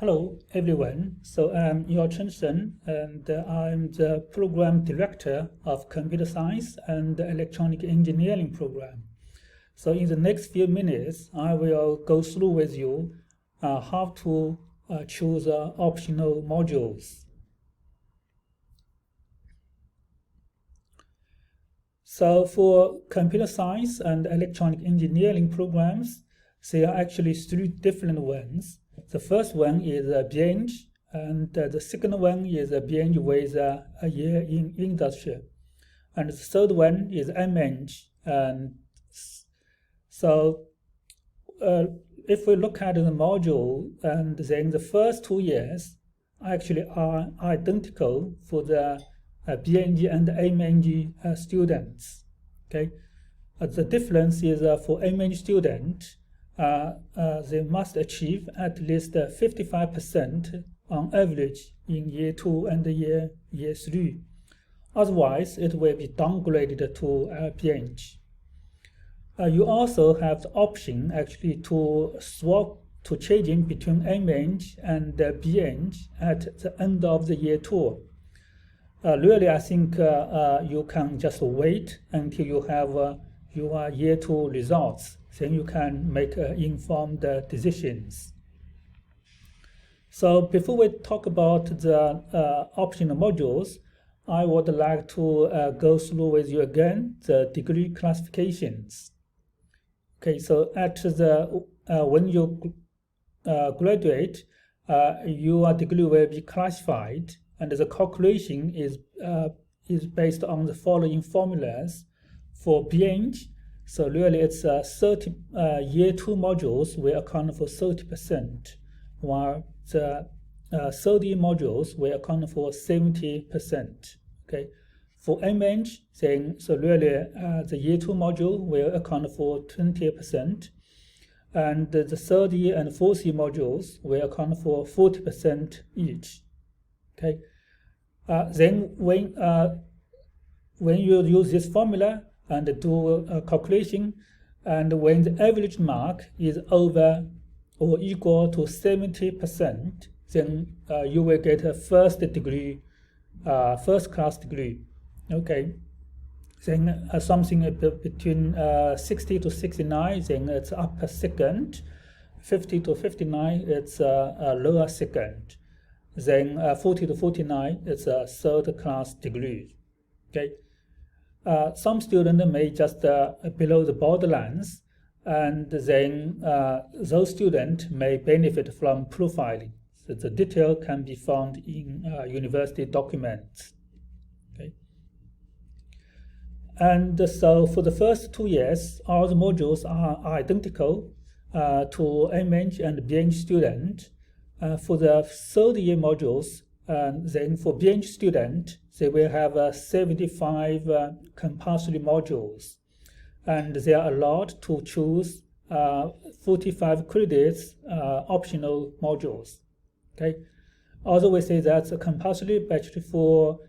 Hello, everyone. So I'm Yao Chen, and I'm the Program Director of Computer Science and Electronic Engineering program. So in the next few minutes, I will go through with you how to choose optional modules. So for computer science and electronic engineering programs, there are actually three different ones. The first one is BEng, and the second one is BEng with a year in industry. And the third one is MEng. And so if we look at the module, and then the first 2 years actually are identical for the BEng and MEng students. Okay, the difference is for MEng student, they must achieve at least 55% on average in year 2 and year 3. Otherwise, it will be downgraded to BEng. You also have the option actually to swap to changing between MEng and BEng at the end of the year 2. Really, I think you can just wait until you have your year 2 results. Then you can make informed decisions. So before we talk about the optional modules, I would like to go through with you again the degree classifications. Okay, so at the when you graduate, your degree will be classified, and the calculation is based on the following formulas. For BEng, so really it's 30 year 2 modules will account for 30%, while the 30 modules will account for 70%. Okay, for MEng, then so really the year 2 module will account for 20%, and the 30 and 40 modules will account for 40% each. Okay, then when you use this formula and do a calculation, and when the average mark is over or equal to 70%, then you will get a first class degree. Okay, then something between 60 to 69, then it's upper second. 50 to 59, it's a lower second. Then 40 to 49, it's a third class degree. Okay. Some students may just below the borderlands, and then those students may benefit from profiling. So the detail can be found in university documents. Okay. And so for the first 2 years, all the modules are identical to MEng and BEng student. For the third year modules, then for BEng student, they will have 75 compulsory modules, and they are allowed to choose 45 credits optional modules. Okay, although we say that's a compulsory, but for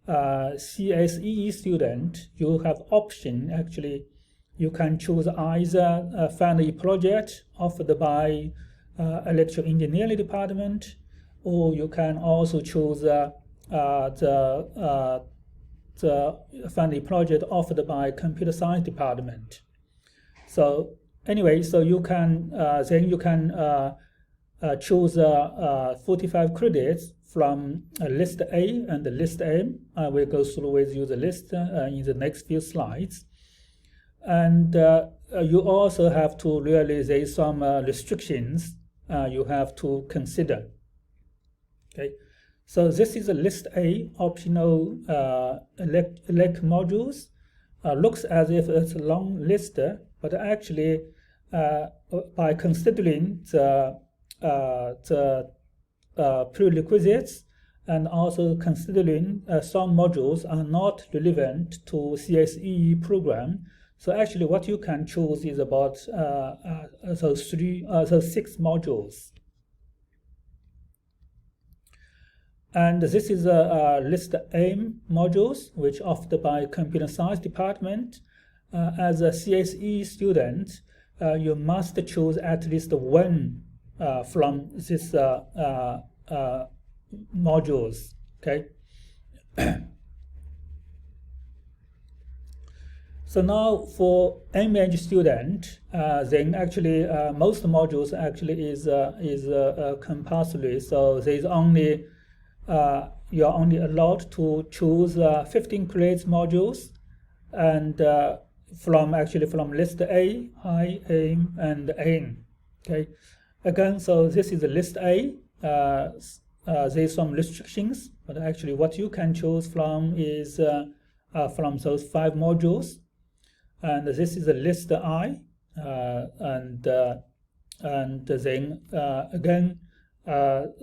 CSEE student, you have option actually. You can choose either a final project offered by electrical engineering department, or you can also choose the final project offered by computer science department. So anyway, so you can then you can choose 45 credits from list A and list M. I will go through with you the list in the next few slides. And you also have to realize there is some restrictions you have to consider. Okay, so this is a list A optional elect modules. Looks as if it's a long list, but actually by considering the prerequisites and also considering some modules are not relevant to CSEE program, so actually what you can choose is about those 6 modules. And this is a list M modules, which offered by computer science department. As a CSE student, you must choose at least one from this modules. Okay. So now for MAng student, then actually most modules actually is compulsory. So there's only you are only allowed to choose 15 credits modules, and from list A, high, aim, and aim. Okay, again, so this is the list A. There's some restrictions, but actually what you can choose from is from those 5 modules. And this is the list I, and then again,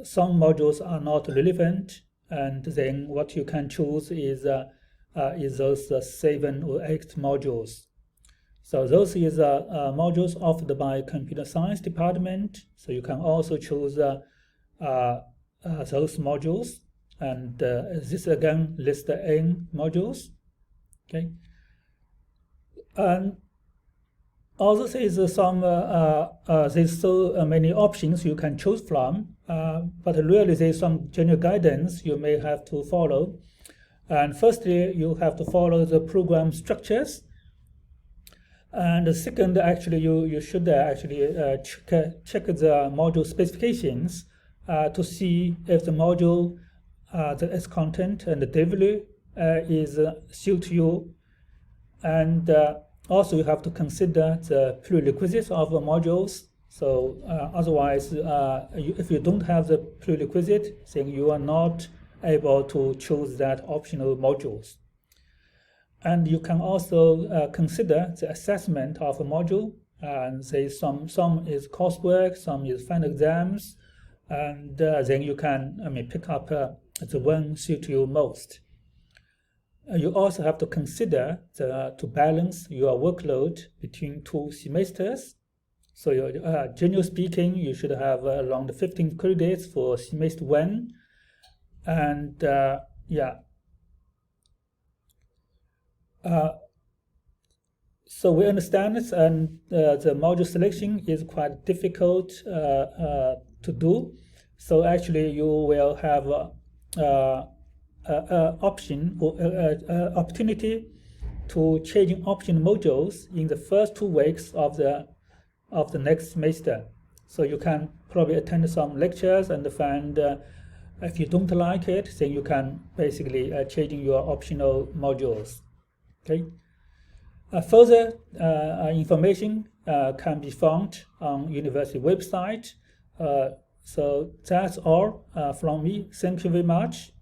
some modules are not relevant, and then what you can choose is those 7 or 8 modules. So those is modules offered by computer science department. So you can also choose those modules, and this again list N modules. Okay. And also there's some there's so many options you can choose from, but really there's some general guidance you may have to follow. And firstly, you have to follow the program structures. And second, actually you should actually check the module specifications to see if the module, its content and the delivery is suit you. And also you have to consider the prerequisites of the modules. So otherwise, if you don't have the prerequisite, then you are not able to choose that optional modules. And you can also consider the assessment of a module. And say some is coursework, some is final exams, and then you can pick up the one suit you most. You also have to consider to balance your workload between 2 semesters. So generally speaking, you should have around 15 credits for semester 1. And so we understand this, and the module selection is quite difficult to do. So actually you will have option or opportunity to changing option modules in the first 2 weeks of the next semester. So you can probably attend some lectures and find if you don't like it, then you can basically changing your optional modules. Okay. Further information can be found on university website. So that's all from me. Thank you very much.